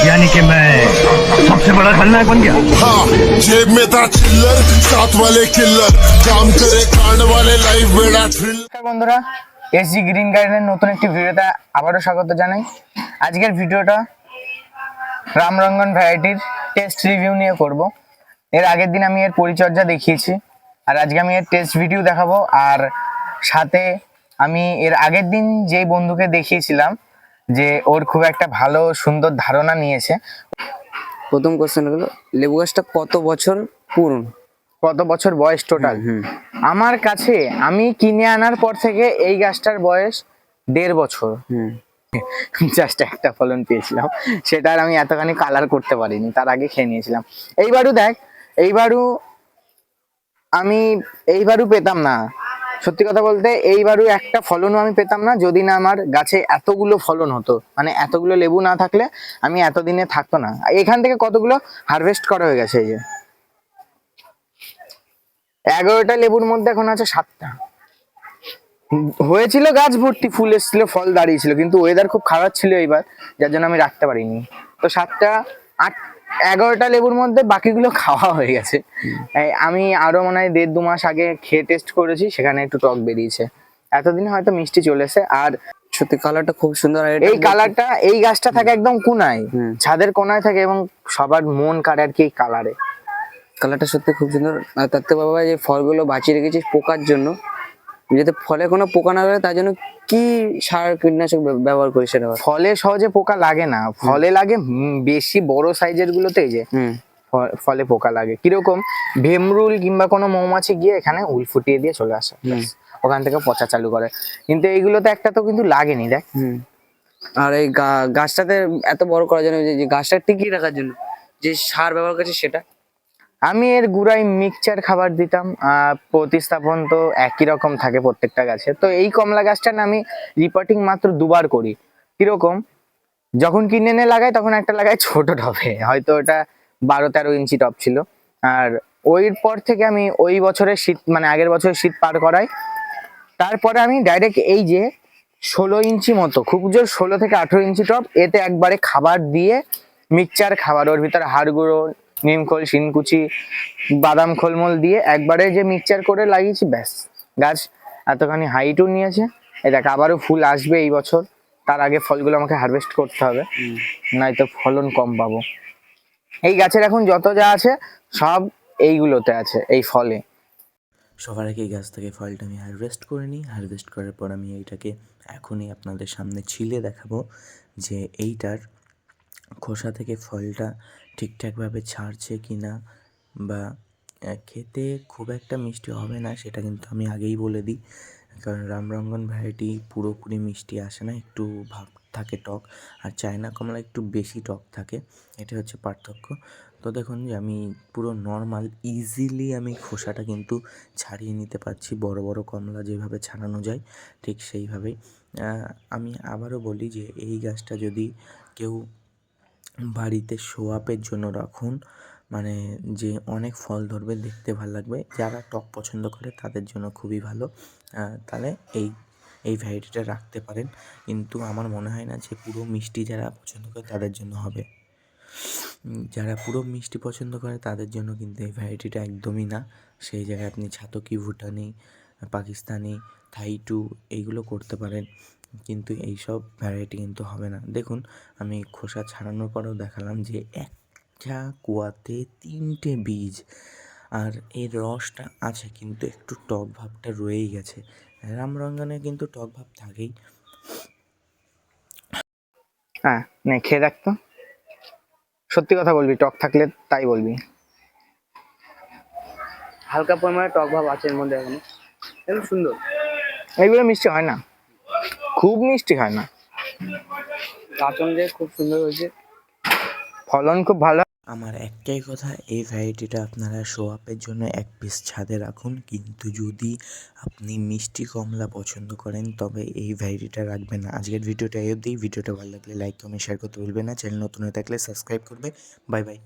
यानी कि मैं सबसे बड़ा खलनायक बन गया। हाँ, जेब में था चिल्लर, साथ वाले किल्लर, काम करे कांड वाले, लाइफ बेड़ा थ्रिल। বন্ধুরা, এসজি গ্রিন গার্ডেনের নতুন একটি ভিডিওতে আবারও স্বাগত জানাই। আজকের ভিডিওটা রামরঙ্গন ভ্যারাইটির টেস্ট রিভিউ নিয়ে করব। এর আগের দিন আমি এর পরিচর্যা দেখিয়েছি, আর আজকে আমি এর টেস্ট ভিডিও দেখাবো। আর সাথে আমি এর আগের দিন যেই বন্ধুকে দেখিয়েছিলাম যে ওর খুব একটা ভালো সুন্দর ধারণা নিয়েছে। প্রথম কোশ্চেন হলো, লেবু গাছটা কত বছর পুরনো, কত বছর বয়স টোটাল? আমার কাছে আমি কিনে আনার পর থেকে এই গাছটার বয়স 1.5 বছর। জাস্ট একটা ফলন পেয়েছিলাম, সেটা আর আমি এতখানি কালার করতে পারিনি, তার আগে খেয়ে নিয়েছিলাম। এইবারও দেখ, এইবারও পেতাম না, সত্যি কথা বলতে এইবারও একটা ফলনও আমি পেতাম না যদি না আমার গাছে এতগুলো ফলন হতো। মানে এতগুলো লেবু না থাকলে আমি এতদিনে থাকতো না। এখান থেকে কতগুলো হারভেস্ট করা হয়ে গেছে, এই যে 11টা লেবুর মধ্যে এখন আছে 7টা। হয়েছিল গাছ ভর্তি, ফুল এসেছিল, ফল দাঁড়িয়েছিল, কিন্তু ওয়েদার খুব খারাপ ছিল এইবার, যার জন্য আমি রাখতে পারিনি। তো 11টা লেবুর মধ্যে বাকিগুলো খাওয়া হয়ে গেছে। আমি আরো মনে হয় 1.5-2 মাস আগে খেয়ে টেস্ট করেছি, সেখানে একটু টক বেরিয়েছে। এতদিনে হয়তো মিষ্টি চলে এসে। আর সত্যি কালারটা খুব সুন্দর। আর এই কালারটা, এই গাছটা থাকে একদম কোনায়, ছাদের কোনায় থাকে, এবং সবার মন কাড়ে আর কি এই কালারটা সত্যি খুব সুন্দর। আর তার থেকে বাবা, যে ফলগুলো বাঁচিয়ে রেখেছিস পোকার জন্য, যাতে ফলে কোনো পোকা না লাগে, তার জন্য কি সার কীটনাশক ব্যবহার করিস সেটা? ফলে সহজে পোকা লাগে না, ফলে লাগে বেশি বড় সাইজের গুলোতে। এই যে ফলে পোকা লাগে কিরকম, ভেমরুল কিংবা কোনো মৌমাছি গিয়ে এখানে উল ফুটিয়ে দিয়ে চলে আসে, ওখান থেকে পচা চালু করে। কিন্তু এইগুলোতে একটা তো কিন্তু লাগেনি, দেখ। আর এই গাছটাতে এত বড় করার জন্য, যে গাছটা টিকিয়ে রাখার জন্য যে সার ব্যবহার করছে সেটা? আমি এর গুড়াই মিক্সচার খাবার দিতাম। প্রতিস্থাপন তো একই রকম থাকে প্রত্যেকটা গাছে। তো এই কমলা গাছটা না আমি রিপোর্টিং মাত্র 2বার করি। কিরকম, যখন কিনে এনে লাগাই তখন একটা লাগাই ছোট টবে, হয়তো ওটা 12-13 ইঞ্চি টব ছিল। আর ওই পর থেকে আমি ওই বছরের শীত, মানে আগের বছরের শীত পার করাই, তারপরে আমি ডাইরেক্ট এই যে 16 ইঞ্চি মতো, খুব জোর 16 থেকে 18 ইঞ্চি টব, এতে একবারে খাবার দিয়ে মিক্সচার খাবার, ওর ভিতরে হাড় গুঁড়ো, নিমখোল, শিনকুচি, বাদাম খোলমোল দিয়ে একবারে যে মিক্সচার করে লাগিয়েছি, ব্যাস গাছ এতখানি হাইটও নিয়েছে। এই দেখ, আবারও ফুল আসবে এই বছর, তার আগে ফলগুলো আমাকে হারভেস্ট করতে হবে, নয়তো ফলন কম পাবো। এই গাছের এখন যত যা আছে সব এইগুলোতে আছে, এই ফলে। সবার আগে এই গাছ থেকে ফলটা আমি হারভেস্ট করে নিই। হারভেস্ট করার পর আমি এইটাকে এখনই আপনাদের সামনে ছিলে দেখাবো যে এইটার খোসা থেকে ফলটা ঠিকঠাকভাবে ছাড়ছে কি না, বা খেতে খুব একটা মিষ্টি হবে না সেটা কিন্তু আমি আগেই বলে দিই। কারণ রামরঙ্গন ভ্যারাইটি পুরোপুরি মিষ্টি আসে না, একটু ভাব থাকে টক, আর চায়না কমলা একটু বেশি টক থাকে, এটা হচ্ছে পার্থক্য। তো দেখুন যে আমি পুরো নর্মাল ইজিলি আমি খোসাটা কিন্তু ছাড়িয়ে নিতে পারছি, বড় বড় কমলা যেভাবে ছাড়ানো যায় ঠিক সেইভাবেই। আমি আবারও বলি যে এই গাছটা যদি কেউ বাড়িতে শো আপের জন্য রাখুন, মানে যে অনেক ফল ধরবে, দেখতে ভালো লাগবে, যারা টক পছন্দ করে তাদের জন্য খুবই ভালো, তাহলে এই ভ্যারাইটিটা রাখতে পারেন। কিন্তু আমার মনে হয় না যে পুরো মিষ্টি যারা পছন্দ করে তাদের জন্য হবে। যারা পুরো মিষ্টি পছন্দ করে তাদের জন্য কিন্তু এই ভ্যারাইটিটা একদমই না। সেই জায়গায় আপনি ছাতকি, ভুটানি, পাকিস্তানি, থাই-2 এইগুলো করতে পারেন, কিন্তু এইসব ভ্যারাইটি কিন্তু হবে না। দেখুন, আমি খোসা ছাড়ানোর পরেও দেখালাম যে একটা কুয়াতে 3টে বীজ, আর এর রসটা আছে কিন্তু একটু টক ভাবটা রয়েই গেছে। রামরঙ্গনে কিন্তু টক ভাব থাকেই। হ্যাঁ, নে খেয়ে দেখ তো, সত্যি কথা বলবি, টক থাকলে তাই বলবি। হালকা পরিমাণে টক ভাব আছে এর মধ্যে, এখনো একদম সুন্দর। এইগুলো মিষ্টি হয় না, খুব মিষ্টি হয় না। আচরণ যে খুব সুন্দর হয়েছে, ফলন খুব ভালো। আমার একটাই কথা, এই ভ্যারাইটিটা আপনারা শো আপের জন্য 1 পিস ছাদে রাখুন, কিন্তু যদি আপনি মিষ্টি কমলা পছন্দ করেন তবে এই ভ্যারাইটিটা রাখবেন না। আজকের ভিডিওটা এই অবধি। ভিডিওটা ভালো লাগলে লাইক, কমেন্ট, শেয়ার করতে ভুলবেন না। চ্যানেল নতুন হয়ে থাকলে সাবস্ক্রাইব করবে। Bye bye.